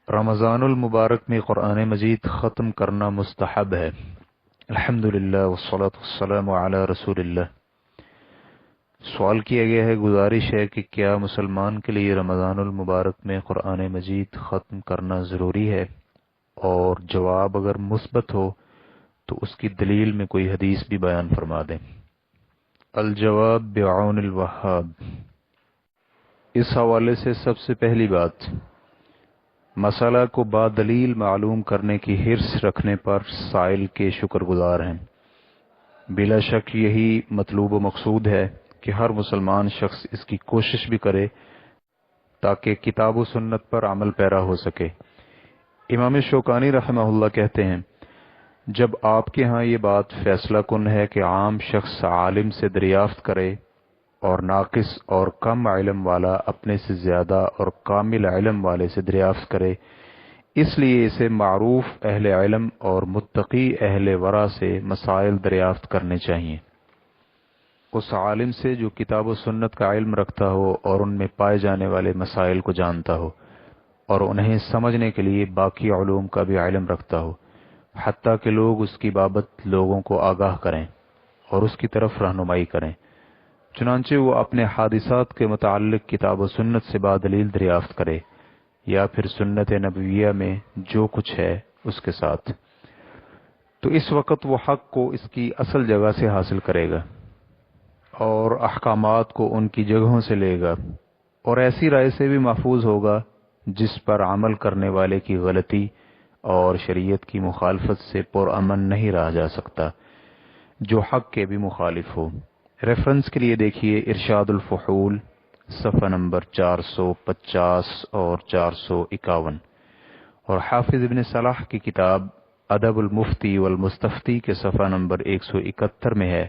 رمضان المبارک میں قرآن مجید ختم کرنا مستحب ہے۔ الحمدللہ والصلاة والسلام علی رسول اللہ۔ سوال کیا گیا ہے، گزارش ہے کہ کیا مسلمان کے لیے رمضان المبارک میں قرآن مجید ختم کرنا ضروری ہے، اور جواب اگر مثبت ہو تو اس کی دلیل میں کوئی حدیث بھی بیان فرما دیں۔ الجواب بعون الوہاب۔ اس حوالے سے سب سے پہلی بات، مسئلہ کو بادلیل معلوم کرنے کی حرص رکھنے پر سائل کے شکر گزار ہیں۔ بلا شک یہی مطلوب و مقصود ہے کہ ہر مسلمان شخص اس کی کوشش بھی کرے تاکہ کتاب و سنت پر عمل پیرا ہو سکے۔ امام شوکانی رحمہ اللہ کہتے ہیں، جب آپ کے ہاں یہ بات فیصلہ کن ہے کہ عام شخص عالم سے دریافت کرے اور ناقص اور کم علم والا اپنے سے زیادہ اور کامل علم والے سے دریافت کرے، اس لیے اسے معروف اہل علم اور متقی اہل ورع سے مسائل دریافت کرنے چاہیے۔ اس عالم سے جو کتاب و سنت کا علم رکھتا ہو اور ان میں پائے جانے والے مسائل کو جانتا ہو اور انہیں سمجھنے کے لیے باقی علوم کا بھی علم رکھتا ہو، حتیٰ کہ لوگ اس کی بابت لوگوں کو آگاہ کریں اور اس کی طرف رہنمائی کریں۔ چنانچہ وہ اپنے حادثات کے متعلق کتاب و سنت سے بادلیل دریافت کرے، یا پھر سنت نبویہ میں جو کچھ ہے اس کے ساتھ، تو اس وقت وہ حق کو اس کی اصل جگہ سے حاصل کرے گا اور احکامات کو ان کی جگہوں سے لے گا، اور ایسی رائے سے بھی محفوظ ہوگا جس پر عمل کرنے والے کی غلطی اور شریعت کی مخالفت سے پرامن نہیں رہا جا سکتا، جو حق کے بھی مخالف ہو۔ ریفرنس کے لیے دیکھیے ارشاد الفحول صفحہ نمبر 450 اور 451، اور حافظ ابن صلاح کی کتاب ادب المفتی والمستفتی کے صفحہ نمبر 171 میں ہے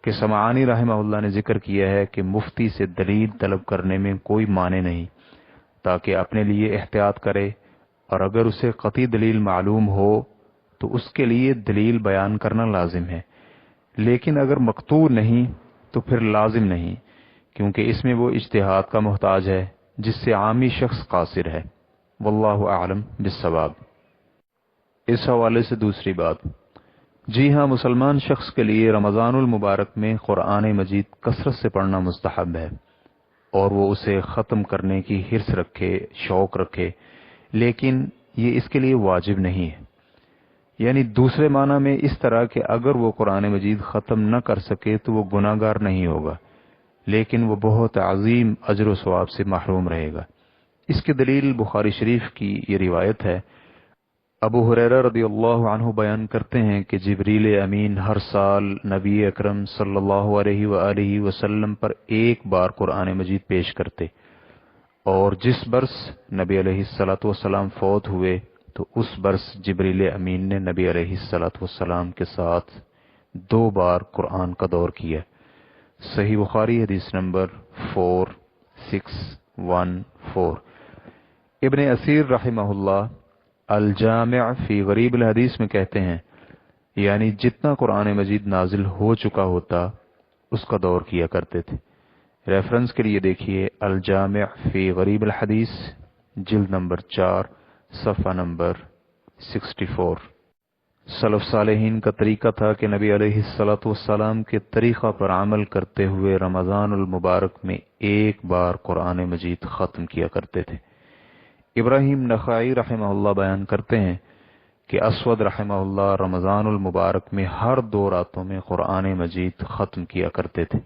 کہ سمعانی رحمہ اللہ نے ذکر کیا ہے کہ مفتی سے دلیل طلب کرنے میں کوئی معنی نہیں، تاکہ اپنے لیے احتیاط کرے، اور اگر اسے قطعی دلیل معلوم ہو تو اس کے لیے دلیل بیان کرنا لازم ہے، لیکن اگر مقطوع نہیں تو پھر لازم نہیں، کیونکہ اس میں وہ اجتہاد کا محتاج ہے جس سے عامی شخص قاصر ہے۔ واللہ اعلم بالصواب۔ اس حوالے سے دوسری بات، جی ہاں، مسلمان شخص کے لیے رمضان المبارک میں قرآن مجید کثرت سے پڑھنا مستحب ہے، اور وہ اسے ختم کرنے کی حرص رکھے، شوق رکھے، لیکن یہ اس کے لیے واجب نہیں ہے۔ یعنی دوسرے معنی میں اس طرح کہ اگر وہ قرآن مجید ختم نہ کر سکے تو وہ گناہ گار نہیں ہوگا، لیکن وہ بہت عظیم اجر و ثواب سے محروم رہے گا۔ اس کی دلیل بخاری شریف کی یہ روایت ہے۔ ابو ہریرہ رضی اللہ عنہ بیان کرتے ہیں کہ جبریل امین ہر سال نبی اکرم صلی اللہ علیہ وآلہ وسلم پر ایک بار قرآن مجید پیش کرتے، اور جس برس نبی علیہ الصلوۃ والسلام فوت ہوئے تو اس برس جبریل امین نے نبی علیہ الصلوۃ والسلام کے ساتھ 2 بار قرآن کا دور کیا۔ صحیح بخاری حدیث نمبر 4614۔ ابن اسیر رحمہ اللہ الجامع فی غریب الحدیث میں کہتے ہیں، یعنی جتنا قرآن مجید نازل ہو چکا ہوتا اس کا دور کیا کرتے تھے۔ ریفرنس کے لیے دیکھیے الجامع فی غریب الحدیث جلد نمبر 4 صفحہ نمبر 64۔ سلف صالحین کا طریقہ تھا کہ نبی علیہ الصلوۃ والسلام کے طریقہ پر عمل کرتے ہوئے رمضان المبارک میں ایک بار قرآن مجید ختم کیا کرتے تھے۔ ابراہیم نخعی رحمہ اللہ بیان کرتے ہیں کہ اسود رحمہ اللہ رمضان المبارک میں ہر 2 راتوں میں قرآن مجید ختم کیا کرتے تھے۔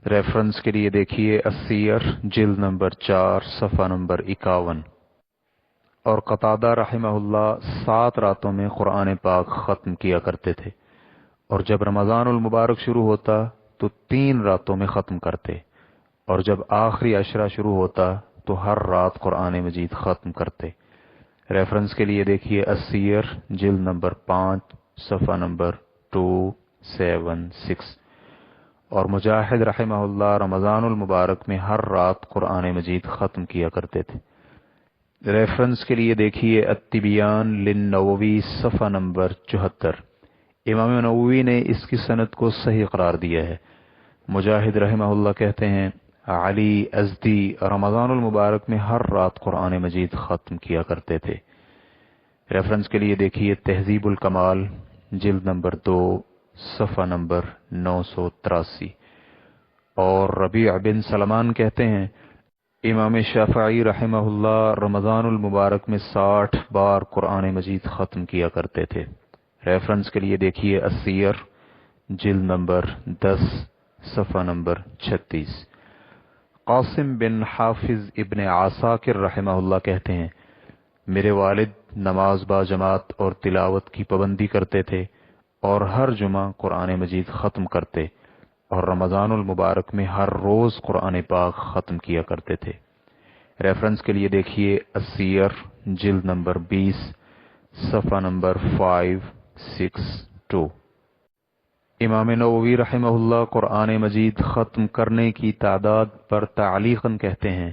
ریفرنس کے لیے دیکھیے السیر جلد نمبر 4 صفحہ نمبر 51۔ اور قتادہ رحمہ اللہ 7 راتوں میں قرآن پاک ختم کیا کرتے تھے، اور جب رمضان المبارک شروع ہوتا تو 3 راتوں میں ختم کرتے، اور جب آخری عشرہ شروع ہوتا تو ہر رات قرآن مجید ختم کرتے۔ ریفرنس کے لیے دیکھیے السیر جلد نمبر 5 صفحہ نمبر 276۔ اور مجاہد رحمہ اللہ رمضان المبارک میں ہر رات قرآن مجید ختم کیا کرتے تھے۔ ریفرنس کے لیے دیکھیے التبیان للنووی صفحہ نمبر 74۔ امام نووی نے اس کی سند کو صحیح قرار دیا ہے۔ مجاہد رحمہ اللہ کہتے ہیں، علی ازدی رمضان المبارک میں ہر رات قرآن مجید ختم کیا کرتے تھے۔ ریفرنس کے لیے دیکھیے تہذیب الکمال جلد نمبر 2 صفحہ نمبر 983۔ اور ربیع بن سلمان کہتے ہیں امام شافعی رحمہ اللہ رمضان المبارک میں 60 بار قرآن مجید ختم کیا کرتے تھے۔ ریفرنس کے لیے دیکھیے السیر جلد نمبر 10 صفحہ نمبر 36۔ قاسم بن حافظ ابن عساکر رحمہ اللہ کہتے ہیں میرے والد نماز با جماعت اور تلاوت کی پابندی کرتے تھے اور ہر جمعہ قرآن مجید ختم کرتے اور رمضان المبارک میں ہر روز قرآن پاک ختم کیا کرتے تھے۔ ریفرنس کے لیے دیکھیے السیر جلد نمبر 20 صفحہ نمبر 562۔ امام نووی رحمہ اللہ قرآن مجید ختم کرنے کی تعداد پر تعلیقاً کہتے ہیں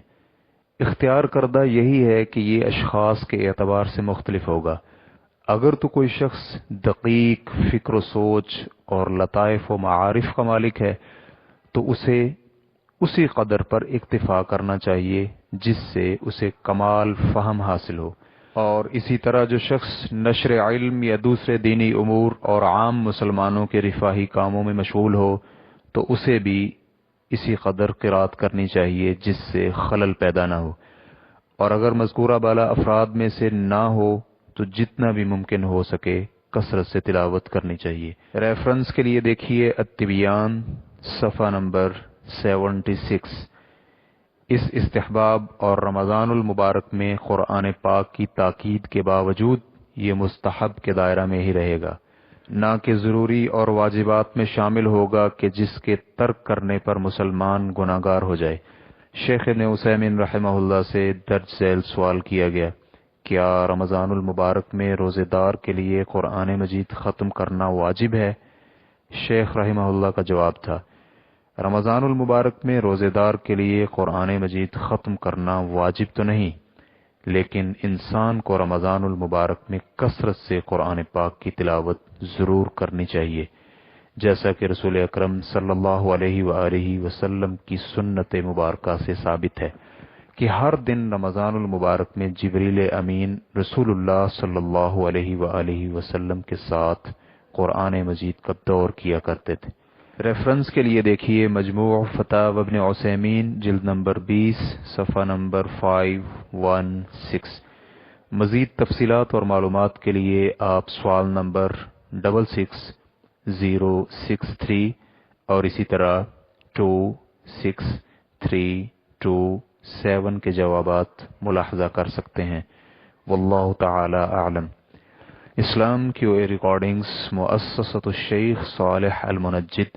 اختیار کردہ یہی ہے کہ یہ اشخاص کے اعتبار سے مختلف ہوگا۔ اگر تو کوئی شخص دقیق فکر و سوچ اور لطائف و معارف کا مالک ہے تو اسے اسی قدر پر اکتفا کرنا چاہیے جس سے اسے کمال فہم حاصل ہو، اور اسی طرح جو شخص نشر علم یا دوسرے دینی امور اور عام مسلمانوں کے رفاہی کاموں میں مشغول ہو تو اسے بھی اسی قدر قرات کرنی چاہیے جس سے خلل پیدا نہ ہو، اور اگر مذکورہ بالا افراد میں سے نہ ہو تو جتنا بھی ممکن ہو سکے کثرت سے تلاوت کرنی چاہیے۔ ریفرنس کے لیے دیکھیے التبیان صفحہ نمبر 76۔ اس استحباب اور رمضان المبارک میں قرآن پاک کی تاکید کے باوجود یہ مستحب کے دائرہ میں ہی رہے گا، نہ کہ ضروری اور واجبات میں شامل ہوگا کہ جس کے ترک کرنے پر مسلمان گناہگار ہو جائے۔ شیخ ابن عثیمین رحمہ اللہ سے درج ذیل سوال کیا گیا کیا رمضان المبارک میں روزے دار کے لیے قرآن مجید ختم کرنا واجب ہے؟ شیخ رحمہ اللہ کا جواب تھا رمضان المبارک میں روزے دار کے لیے قرآن مجید ختم کرنا واجب تو نہیں، لیکن انسان کو رمضان المبارک میں کثرت سے قرآن پاک کی تلاوت ضرور کرنی چاہیے، جیسا کہ رسول اکرم صلی اللہ علیہ وآلہ وسلم کی سنت مبارکہ سے ثابت ہے کہ ہر دن رمضان المبارک میں جبریل امین رسول اللہ صلی اللہ علیہ وآلہ وسلم کے ساتھ قرآن مجید کا دور کیا کرتے تھے۔ ریفرنس کے لیے دیکھیے مجموع فتاوی ابن عثیمین جلد نمبر 20 صفحہ نمبر 516۔ مزید تفصیلات اور معلومات کے لیے آپ سوال نمبر 66063 اور اسی طرح 26327 کے جوابات ملاحظہ کر سکتے ہیں۔ واللہ تعالی اعلم۔ اسلام کیو اے ریکارڈنگز مؤسسۃ الشیخ صالح المنجد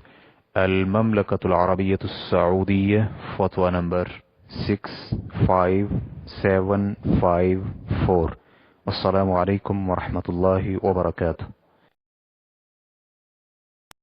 المملکۃ العربیۃ السعودیہ، فتویٰ نمبر 65754۔ السلام علیکم ورحمۃ اللہ وبرکاتہ۔